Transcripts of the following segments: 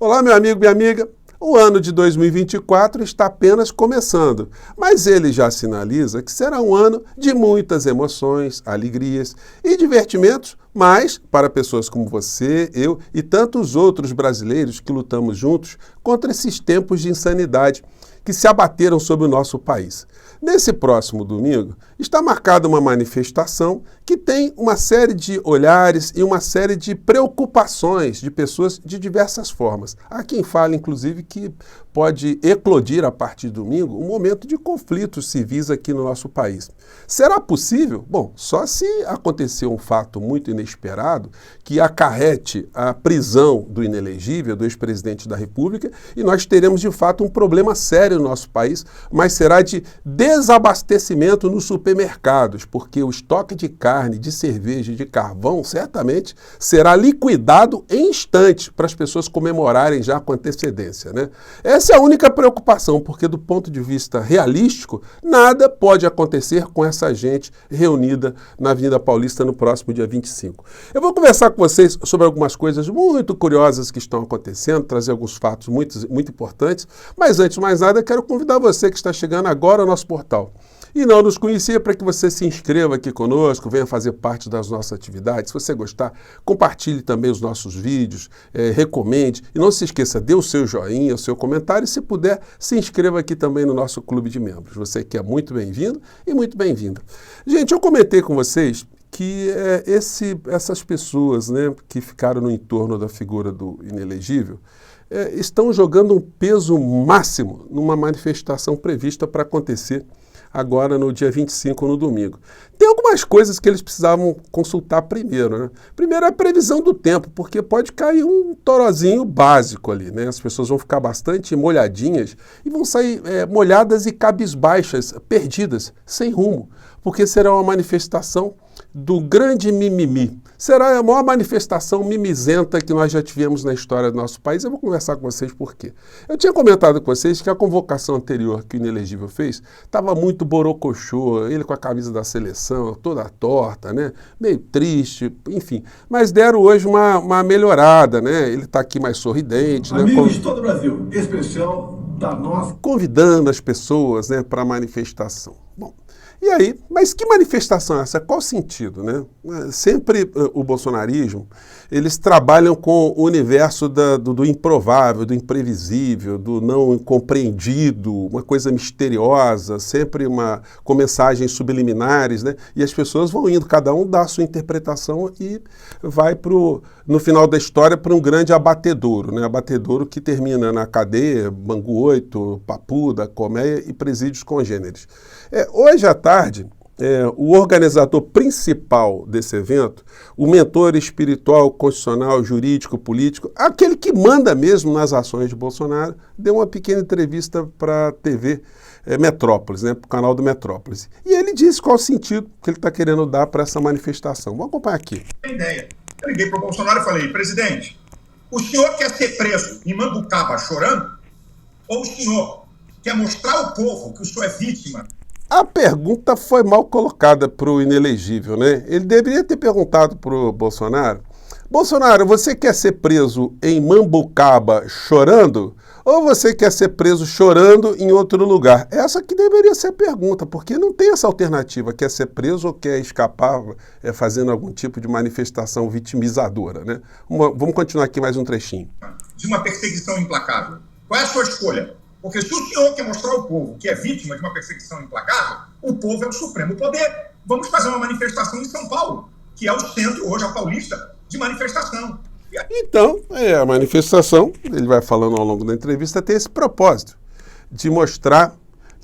Olá, meu amigo, minha amiga. O ano de 2024 está apenas começando, mas ele já sinaliza que será um ano de muitas emoções, alegrias e divertimentos, mas para pessoas como você, eu e tantos outros brasileiros que lutamos juntos contra esses tempos de insanidade que se abateram sobre o nosso país. Nesse próximo domingo, está marcada uma manifestação que tem uma série de olhares e uma série de preocupações de pessoas de diversas formas. Há quem fale, inclusive, que pode eclodir a partir de domingo um momento de conflitos civis aqui no nosso país. Será possível? Bom, só se acontecer um fato muito inesperado que acarrete a prisão do inelegível, do ex-presidente da República, e nós teremos, de fato, um problema sério no nosso país, mas será de desabastecimento nos supermercados, porque o estoque de carne, de cerveja e de carvão certamente será liquidado em instantes para as pessoas comemorarem já com antecedência, né? Essa é a única preocupação, porque do ponto de vista realístico, nada pode acontecer com essa gente reunida na Avenida Paulista no próximo dia 25. Eu vou conversar com vocês sobre algumas coisas muito curiosas que estão acontecendo, trazer alguns fatos muito importantes, mas antes de mais nada, quero convidar você que está chegando agora ao nosso portal e não nos conhecia, para que você se inscreva aqui conosco, venha fazer parte das nossas atividades. Se você gostar, compartilhe também os nossos vídeos, recomende e não se esqueça, dê o seu joinha, o seu comentário e, se puder, se inscreva aqui também no nosso clube de membros. Você que é muito bem-vindo e muito bem-vinda. Gente, eu comentei com vocês que essas pessoas, né, que ficaram no entorno da figura do inelegível estão jogando um peso máximo numa manifestação prevista para acontecer agora no dia 25, no domingo. Tem algumas coisas que eles precisavam consultar primeiro, né? Primeiro, a previsão do tempo, porque pode cair um torozinho básico ali, né? As pessoas vão ficar bastante molhadinhas e vão sair molhadas e cabisbaixas, perdidas, sem rumo, porque será uma manifestação do grande mimimi. Será a maior manifestação mimizenta que nós já tivemos na história do nosso país. Eu vou conversar com vocês por quê. Eu tinha comentado com vocês que a convocação anterior que o inelegível fez estava muito borocochô, ele com a camisa da seleção toda torta, né? Meio triste, enfim. Mas deram hoje uma melhorada, né? Ele está aqui mais sorridente. Amigos, né? de todo o Brasil, especial da nossa... Convidando as pessoas, né, para a manifestação. Bom, e aí, mas que manifestação é essa? Qual o sentido, né? Sempre o bolsonarismo, eles trabalham com o universo do improvável, do imprevisível, do não compreendido, uma coisa misteriosa, sempre com mensagens subliminares, né? E as pessoas vão indo, cada um dá a sua interpretação e vai no final da história para um grande abatedouro, né? Abatedouro que termina na cadeia, Bangu 8, Papuda, Colmeia e presídios congêneres. Hoje à tarde, o organizador principal desse evento, o mentor espiritual, constitucional, jurídico, político, aquele que manda mesmo nas ações de Bolsonaro, deu uma pequena entrevista para a TV Metrópolis, né, para o canal do Metrópolis. E ele disse qual o sentido que ele está querendo dar para essa manifestação. Vamos acompanhar aqui. Tem ideia. Eu liguei para o Bolsonaro e falei: presidente, o senhor quer ser preso em Mambucaba chorando? Ou o senhor quer mostrar ao povo que o senhor é vítima? A pergunta foi mal colocada para o inelegível, né? Ele deveria ter perguntado para o Bolsonaro: Bolsonaro, você quer ser preso em Mambucaba chorando? Ou você quer ser preso chorando em outro lugar? Essa que deveria ser a pergunta, porque não tem essa alternativa, quer ser preso ou quer escapar fazendo algum tipo de manifestação vitimizadora, né? Vamos continuar aqui mais um trechinho. De uma perseguição implacável. Qual é a sua escolha? Porque se o senhor quer mostrar ao povo que é vítima de uma perseguição implacável, o povo é o supremo poder. Vamos fazer uma manifestação em São Paulo, que é o centro hoje, a Paulista, de manifestação. Então, a manifestação, ele vai falando ao longo da entrevista, tem esse propósito de mostrar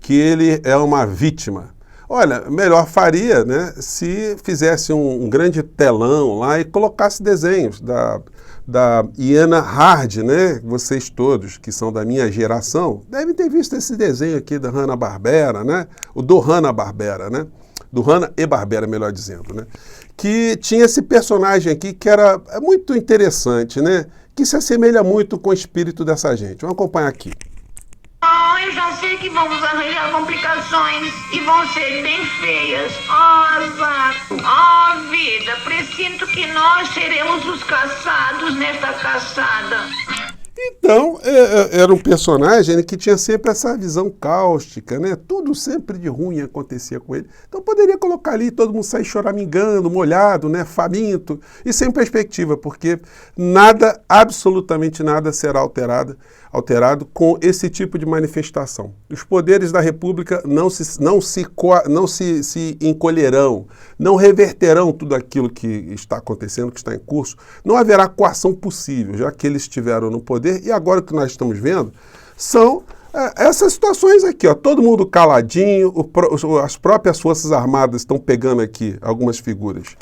que ele é uma vítima. Olha, melhor faria, né, se fizesse um grande telão lá e colocasse desenhos da Iana Hard, né? Vocês todos que são da minha geração devem ter visto esse desenho aqui da Hanna-Barbera, né? O do Hanna-Barbera, né? Do Hanna-Barbera, melhor dizendo, né? Que tinha esse personagem aqui que era muito interessante, né? Que se assemelha muito com o espírito dessa gente. Vamos acompanhar aqui. Eu já sei que vamos arranjar complicações e vão ser bem feias. Zaco. Vida, presinto que nós seremos os caçados nesta caçada. Então, era um personagem que tinha sempre essa visão cáustica, né? Tudo sempre de ruim acontecia com ele. Então, poderia colocar ali, todo mundo sair choramingando, molhado, né? Faminto, e sem perspectiva, porque nada, absolutamente nada será alterado com esse tipo de manifestação. Os poderes da República não se encolherão, não reverterão tudo aquilo que está acontecendo, que está em curso. Não haverá coação possível, já que eles estiveram no poder. E agora o que nós estamos vendo são essas situações aqui, ó, todo mundo caladinho, as próprias Forças Armadas estão pegando aqui algumas figuras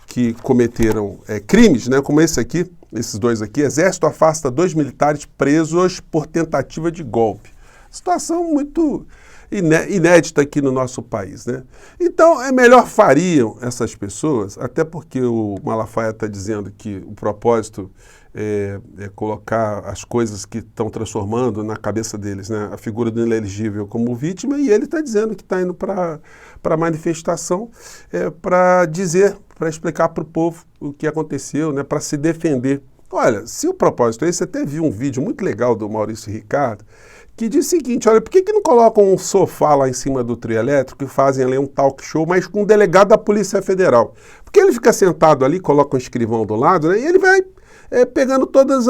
que cometeram crimes, né, como esse aqui, esses dois aqui. Exército afasta 2 militares presos por tentativa de golpe. Situação muito inédita aqui no nosso país, né? Então, melhor fariam essas pessoas, até porque o Malafaia está dizendo que o propósito é colocar as coisas que estão transformando na cabeça deles, né, a figura do inelegível como vítima, e ele está dizendo que está indo para a manifestação para explicar para o povo o que aconteceu, né, para se defender. Olha, se o propósito é esse, até vi um vídeo muito legal do Maurício Ricardo, que diz o seguinte: olha, por que não colocam um sofá lá em cima do trio elétrico e fazem ali um talk show, mas com um delegado da Polícia Federal? Porque ele fica sentado ali, coloca um escrivão do lado, né, e ele vai pegando todos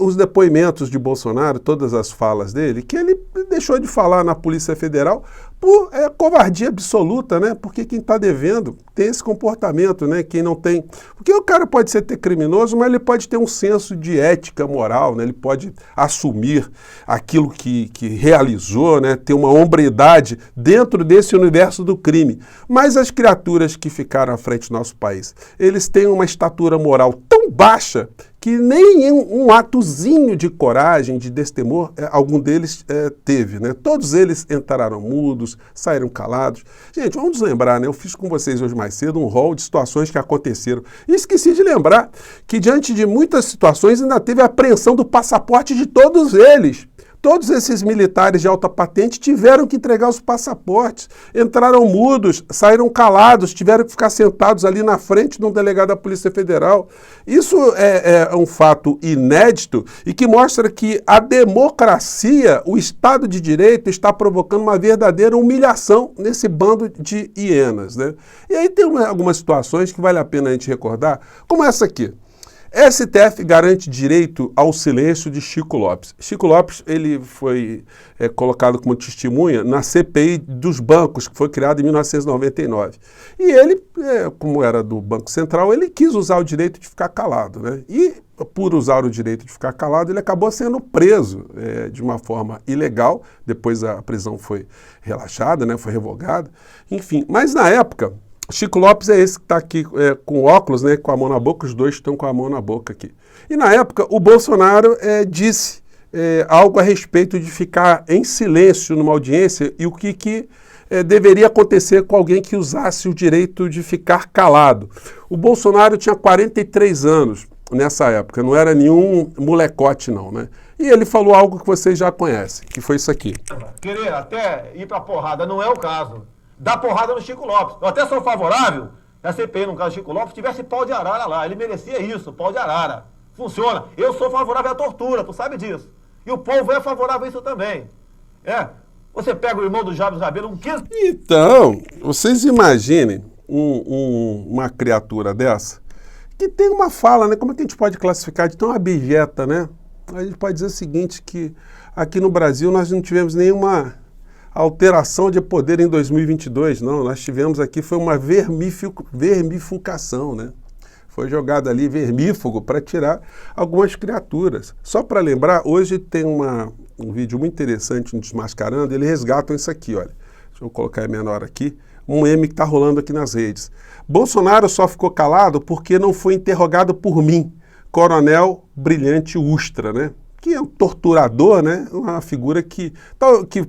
os depoimentos de Bolsonaro, todas as falas dele, que ele deixou de falar na Polícia Federal por covardia absoluta, né? Porque quem está devendo tem esse comportamento, né? Quem não tem... Porque o cara pode ser criminoso, mas ele pode ter um senso de ética moral, né? Ele pode assumir aquilo que realizou, né? Ter uma hombridade dentro desse universo do crime. Mas as criaturas que ficaram à frente do nosso país, eles têm uma estatura moral tão baixa que nem um atozinho de coragem, de destemor, algum deles teve, né? Todos eles entraram mudos, saíram calados. Gente, vamos lembrar, né? Eu fiz com vocês hoje mais cedo um rol de situações que aconteceram. E esqueci de lembrar que diante de muitas situações ainda teve a apreensão do passaporte de todos eles. Todos esses militares de alta patente tiveram que entregar os passaportes, entraram mudos, saíram calados, tiveram que ficar sentados ali na frente de um delegado da Polícia Federal. Isso é um fato inédito e que mostra que a democracia, o Estado de Direito, está provocando uma verdadeira humilhação nesse bando de hienas, né? E aí tem algumas situações que vale a pena a gente recordar, como essa aqui. STF garante direito ao silêncio de Chico Lopes. Chico Lopes, ele foi colocado como testemunha na CPI dos bancos, que foi criada em 1999. E ele, como era do Banco Central, ele quis usar o direito de ficar calado, né? E por usar o direito de ficar calado, ele acabou sendo preso de uma forma ilegal. Depois a prisão foi relaxada, né? Foi revogada. Enfim, mas na época... Chico Lopes é esse que está aqui com óculos, né, com a mão na boca, os dois estão com a mão na boca aqui. E na época o Bolsonaro disse algo a respeito de ficar em silêncio numa audiência e o que deveria acontecer com alguém que usasse o direito de ficar calado. O Bolsonaro tinha 43 anos nessa época, não era nenhum molecote não, né? E ele falou algo que vocês já conhecem, que foi isso aqui. Querer até ir pra porrada não é o caso. Dá porrada no Chico Lopes. Eu até sou favorável que a CPI, no caso do Chico Lopes, tivesse pau de arara lá. Ele merecia isso, pau de arara. Funciona. Eu sou favorável à tortura, tu sabe disso. E o povo é favorável a isso também. Você pega o irmão do Jabes Rabelo, um 15... Então, vocês imaginem uma criatura dessa que tem uma fala, né? Como é que a gente pode classificar de tão abjeta, né? A gente pode dizer o seguinte, que aqui no Brasil nós não tivemos nenhuma... alteração de poder em 2022, não, nós tivemos aqui, foi uma vermifugação, né? Foi jogado ali vermífugo para tirar algumas criaturas. Só para lembrar, hoje tem um vídeo muito interessante no Desmascarando, eles resgatam isso aqui, olha. Deixa eu colocar menor aqui, um meme que está rolando aqui nas redes. Bolsonaro só ficou calado porque não foi interrogado por mim, Coronel Brilhante Ustra, né? Que é um torturador, né? Uma figura que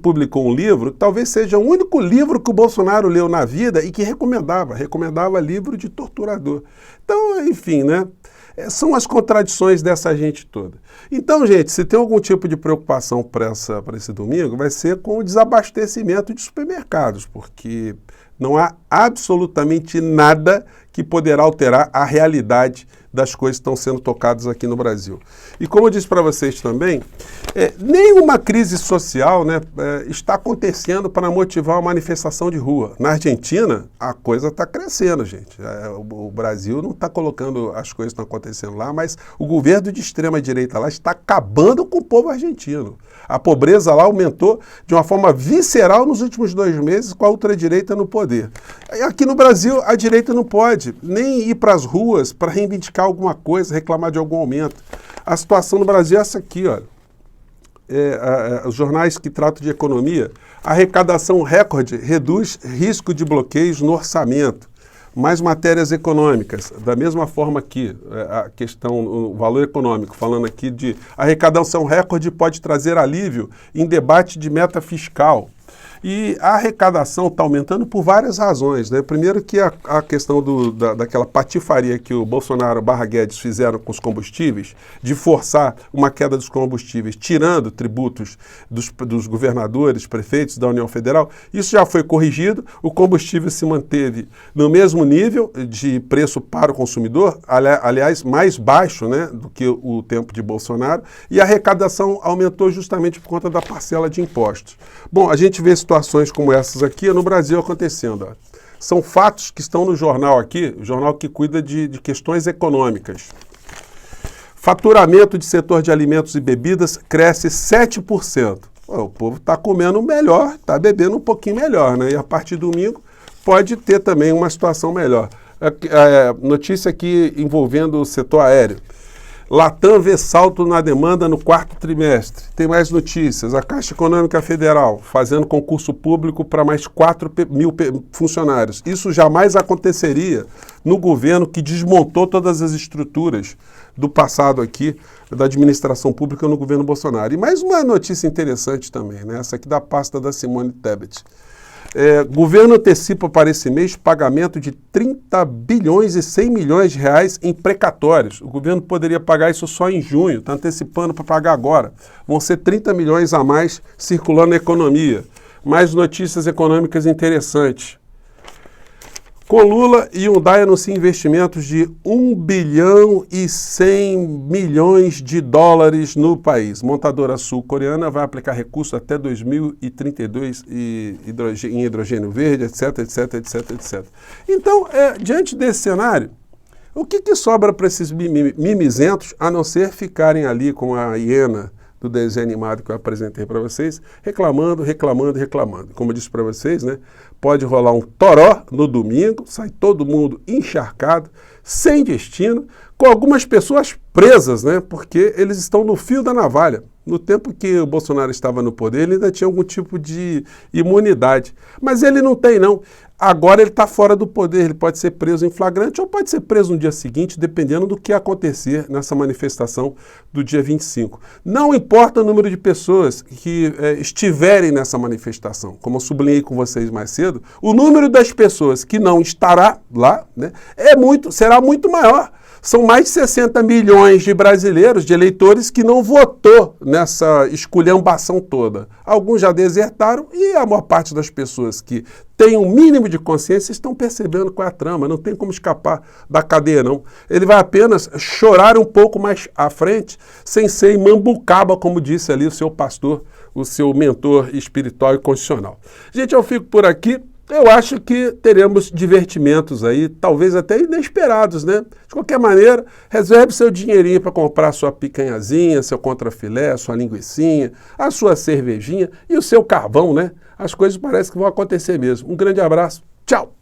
publicou um livro, talvez seja o único livro que o Bolsonaro leu na vida e que recomendava livro de torturador. Então, enfim, né? São as contradições dessa gente toda. Então, gente, se tem algum tipo de preocupação para esse domingo, vai ser com o desabastecimento de supermercados, porque não há absolutamente nada que poderá alterar a realidade das coisas que estão sendo tocadas aqui no Brasil. E como eu disse para vocês também, nenhuma crise social, né, está acontecendo para motivar uma manifestação de rua. Na Argentina, a coisa está crescendo, gente. O Brasil não está colocando as coisas que estão acontecendo lá, mas o governo de extrema-direita lá está acabando com o povo argentino. A pobreza lá aumentou de uma forma visceral nos últimos 2 meses com a ultradireita no poder. Aqui no Brasil, a direita não pode nem ir para as ruas para reivindicar alguma coisa, reclamar de algum aumento. A situação no Brasil é essa aqui, olha. Os jornais que tratam de economia, a arrecadação recorde reduz risco de bloqueios no orçamento. Mais matérias econômicas, da mesma forma aqui, a questão, o valor econômico, falando aqui de arrecadação recorde pode trazer alívio em debate de meta fiscal. E a arrecadação está aumentando por várias razões, né? Primeiro que a questão daquela patifaria que o Bolsonaro / Guedes fizeram com os combustíveis, de forçar uma queda dos combustíveis, tirando tributos dos governadores, prefeitos da União Federal, isso já foi corrigido, o combustível se manteve no mesmo nível de preço para o consumidor, aliás, mais baixo, né, do que o tempo de Bolsonaro, e a arrecadação aumentou justamente por conta da parcela de impostos. Bom, a gente vê situações como essas aqui no Brasil acontecendo. Ó. São fatos que estão no jornal aqui, o jornal que cuida de questões econômicas. Faturamento de setor de alimentos e bebidas cresce 7%. O povo está comendo melhor, está bebendo um pouquinho melhor, né? E a partir do domingo pode ter também uma situação melhor. Notícia aqui envolvendo o setor aéreo. Latam vê salto na demanda no 4º trimestre. Tem mais notícias. A Caixa Econômica Federal fazendo concurso público para mais 4 mil funcionários. Isso jamais aconteceria no governo que desmontou todas as estruturas do passado aqui, da administração pública no governo Bolsonaro. E mais uma notícia interessante também, né? Essa aqui da pasta da Simone Tebet. Governo antecipa para esse mês pagamento de 30 bilhões e 100 milhões de reais em precatórios. O governo poderia pagar isso só em junho, está antecipando para pagar agora. Vão ser 30 milhões a mais circulando na economia. Mais notícias econômicas interessantes. Com Lula, Hyundai anuncia investimentos de 1 bilhão e 100 milhões de dólares no país. Montadora sul-coreana vai aplicar recursos até 2032 em hidrogênio verde, etc, etc, etc, etc. Então, diante desse cenário, o que sobra para esses mimizentos, a não ser ficarem ali com a hiena do desenho animado que eu apresentei para vocês, reclamando, reclamando, reclamando. Como eu disse para vocês, né, pode rolar um toró no domingo, sai todo mundo encharcado, sem destino, com algumas pessoas presas, né, porque eles estão no fio da navalha. No tempo que o Bolsonaro estava no poder, ele ainda tinha algum tipo de imunidade. Mas ele não tem, não. Agora ele está fora do poder, ele pode ser preso em flagrante ou pode ser preso no dia seguinte, dependendo do que acontecer nessa manifestação do dia 25. Não importa o número de pessoas que estiverem nessa manifestação, como eu sublinhei com vocês mais cedo, o número das pessoas que não estará lá, né, será muito maior. São mais de 60 milhões de brasileiros, de eleitores, que não votou nessa esculhambação toda. Alguns já desertaram e a maior parte das pessoas que têm um mínimo de consciência estão percebendo qual é a trama, não tem como escapar da cadeia, não. Ele vai apenas chorar um pouco mais à frente, sem ser mambucaba, como disse ali o seu pastor, o seu mentor espiritual e constitucional. Gente, eu fico por aqui. Eu acho que teremos divertimentos aí, talvez até inesperados, né? De qualquer maneira, reserve seu dinheirinho para comprar sua picanhazinha, seu contrafilé, sua linguicinha, a sua cervejinha e o seu carvão, né? As coisas parecem que vão acontecer mesmo. Um grande abraço, tchau!